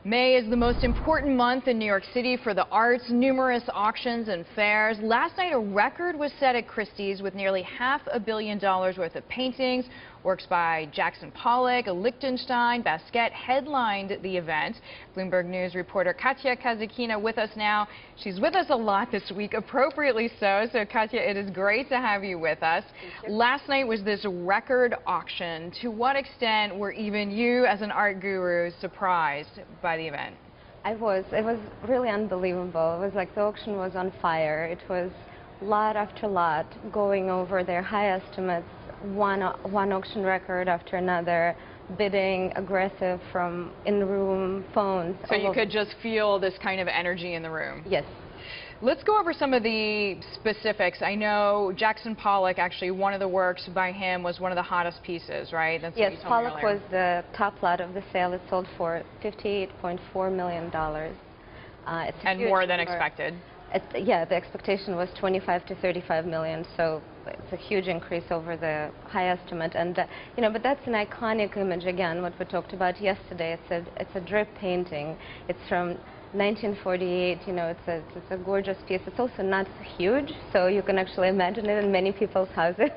May is the most important month in New York City for the arts. Numerous auctions and fairs. Last night, a record was set at Christie's with nearly $500 million worth of paintings. Works by Jackson Pollock, Lichtenstein, Basquiat headlined the event. Bloomberg News reporter Katya Kazakina with us now. She's with us a lot this week, appropriately so. So, Katya, it is great to have you with us. Last night was this record auction. To what extent were even you, as an art guru, surprised by the event? It was really unbelievable. It was like the auction was on fire. It was lot after lot going over their high estimates, one auction record after another, bidding, aggressive from in-room phones. So you could just feel this kind of energy in the room? Yes. Let's go over some of the specifics. I know Jackson Pollock, actually, one of the works by him was one of the hottest pieces, right? That's yes, Pollock was the top lot of the sale. It sold for $58.4 million. And more than expected. Yeah, the expectation was 25 to 35 million, so it's a huge increase over the high estimate. And but that's an iconic image again. What we talked about yesterday. It's a drip painting. It's from 1948. It's a gorgeous piece. It's also not huge, so you can actually imagine it in many people's houses.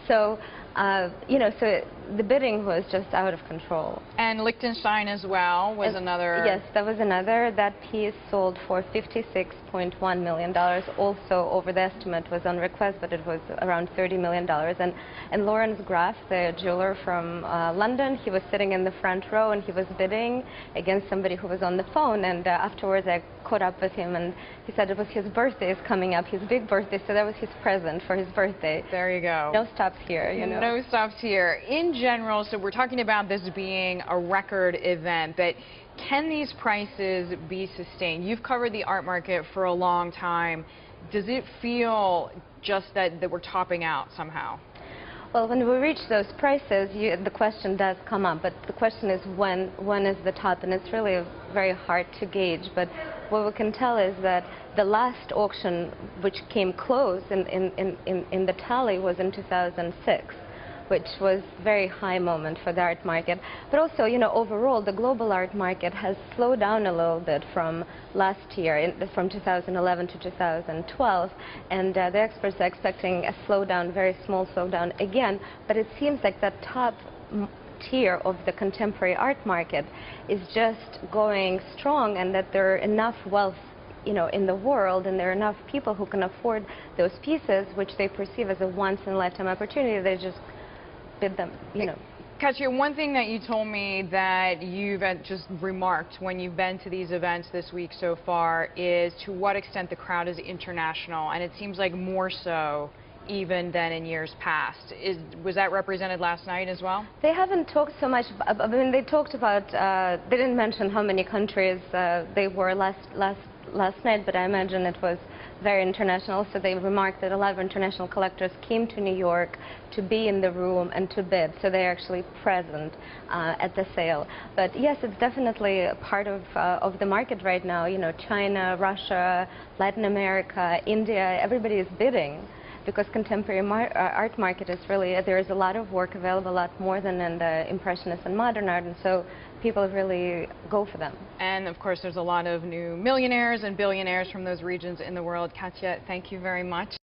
So so the bidding was just out of control. And Lichtenstein as well was another. Yes, that was another. That piece sold for $56.1 million. Also over the estimate was on request, but it was around $30 million. And Lawrence Graff, the jeweler from London, he was sitting in the front row and he was bidding against somebody who was on the phone. And afterwards I caught up with him and he said it was his birthday is coming up, his big birthday, so that was his present for his birthday. There you go. No stops here, No stops here. In general, so we're talking about this being a record event, but can these prices be sustained? You've covered the art market for a long time. Does it feel just that we're topping out somehow? Well, when we reach those prices, the question does come up, but the question is when is the top, and it's really very hard to gauge. But what we can tell is that the last auction, which came close in the tally, was in 2006, which was a very high moment for the art market. But also, overall, the global art market has slowed down a little bit from last year, from 2011 to 2012, and the experts are expecting a slowdown, very small slowdown again, but it seems like that top tier of the contemporary art market is just going strong, and that there are enough wealth in the world, and there are enough people who can afford those pieces, which they perceive as a once-in-a-lifetime opportunity. They just bid them, Katya, one thing that you told me that you've just remarked when you've been to these events this week so far is to what extent the crowd is international, and it seems like more so even than in years past. Was that represented last night as well? They haven't talked so much. I mean, they talked about. They didn't mention how many countries they were last night, but I imagine it was very international. So they remarked that a lot of international collectors came to New York to be in the room and to bid. So they're actually present at the sale. But yes, it's definitely a part of the market right now. China, Russia, Latin America, India, everybody is bidding, because contemporary art market is really, there is a lot of work available, a lot more than in the Impressionist and modern art, and so people really go for them. And of course there's a lot of new millionaires and billionaires from those regions in the world. Katya, thank you very much.